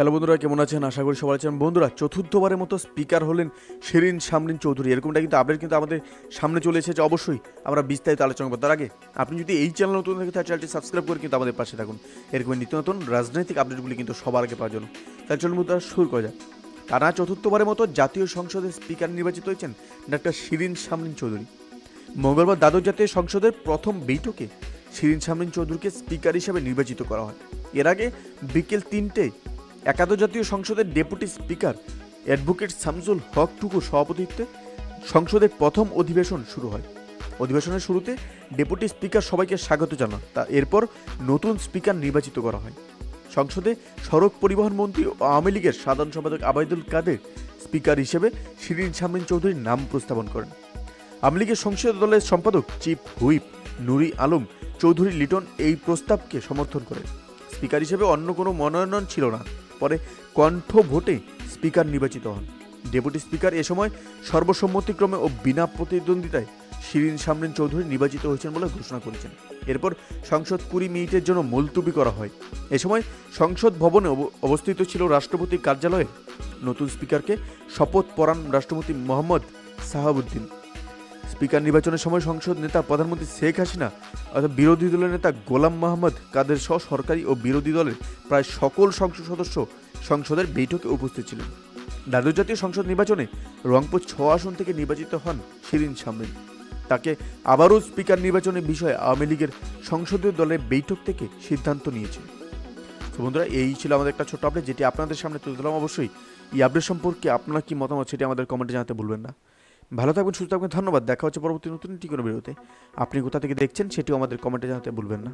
Hello বন্ধুরা, কেমন আছেন? আশা করি সবাই আছেন। বন্ধুরা, চতুর্থবারের মতো স্পিকার হলেন শিরিন শারমিন চৌধুরী। এরকমটা কিন্তু আপডেট কিন্তু আমাদের সামনে চলে এসেছে। অবশ্যই আমরা বিস্তারিত আলোচনা করব। তার আগে আপনি যদি এই চ্যানেল নতুন থেকে তার চ্যানেলটি সাবস্ক্রাইব করে কিন্তু আমাদের পাশে থাকুন। এরকম নিত্য নতুন রাজনৈতিক আপডেটগুলি কিন্তু সবার আগে পাওয়ার জন্য। তার চলুন বন্ধুরা, শুরু করা যাক। টানা চতুর্থবারের মতো জাতীয় সংসদের স্পিকার নির্বাচিত হয়েছেন ডাক্তার শিরিন শারমিন চৌধুরী। মঙ্গলবার দ্বাদশ জাতীয় সংসদের প্রথম বৈঠকে শিরিন শারমিন চৌধুরীকে স্পিকার হিসেবে নির্বাচিত করা হয়। এর আগে বিকেল 3টায় একাদশ জাতীয় সংসদের ডেপুটি স্পিকার অ্যাডভোকেট শামসুল হক টুকুর সভাপতিত্বে সংসদের প্রথম অধিবেশন শুরু হয়। অধিবেশনের শুরুতে ডেপুটি স্পিকার সবাইকে স্বাগত জানান। এরপর নতুন স্পিকার নির্বাচিত করা হয়। সংসদে সড়ক পরিবহন মন্ত্রী ও আওয়ামী লীগের সাধারণ সম্পাদক আবাইদুল কাদের স্পিকার হিসেবে শিরিন শারমিন চৌধুরীর নাম প্রস্তাবন করেন। আওয়ামী লীগের সংসদীয় দলের সম্পাদক চিফ হুইপ নুরি আলম চৌধুরী লিটন এই প্রস্তাবকে সমর্থন করেন। স্পিকার হিসেবে অন্য কোনো মনোনয়ন ছিল না। পরে কণ্ঠ ভোটে স্পিকার নির্বাচিত হন। ডেপুটি স্পিকার এ সময় সর্বসম্মতিক্রমে ও বিনা প্রতিদ্বন্দ্বিতায় শিরিন শারমিন চৌধুরী নির্বাচিত হয়েছেন বলে ঘোষণা করেছেন। এরপর সংসদ 20 মিনিটের জন্য মুলতবি করা হয়। এ সময় সংসদ ভবনে অবস্থিত ছিল রাষ্ট্রপতির কার্যালয়ে নতুন স্পিকারকে শপথ পড়ান রাষ্ট্রপতি মোহাম্মদ সাহাবুদ্দিন। স্পিকার নির্বাচনের সময় সংসদ নেতা প্রধানমন্ত্রী শেখ হাসিনা অর্থাৎ বিরোধী দলের নেতা গোলাম মোহাম্মদ কাদের সহ সরকারি ও বিরোধী দলের প্রায় সকল সংসদ সদস্য সংসদের বৈঠকে উপস্থিত ছিলেন। দ্বাদশ জাতীয় সংসদ নির্বাচনে রংপুর 6 আসন থেকে নির্বাচিত হন শিরিন শারমিন। তাকে আবারও স্পিকার নির্বাচনের বিষয়ে আওয়ামী লীগের সংসদীয় দলের বৈঠক থেকে সিদ্ধান্ত নিয়েছে। তো বন্ধুরা, এই ছিল আমাদের একটা ছোট আপডেট, যেটি আপনাদের সামনে তুলে ধরলাম। অবশ্যই এই আপডেট সম্পর্কে আপনারা কি মতামত সেটি আমাদের কমেন্টে জানাতে ভুলবেন না। ভালো থাকবেন, সুস্থ থাকবেন। ধন্যবাদ। দেখা হচ্ছে পরবর্তী নতুন একটি কোনো ভিডিওতে। আপনি কোথা থেকে দেখছেন সেটিও আমাদের কমেন্টে জানাতে ভুলবেন না।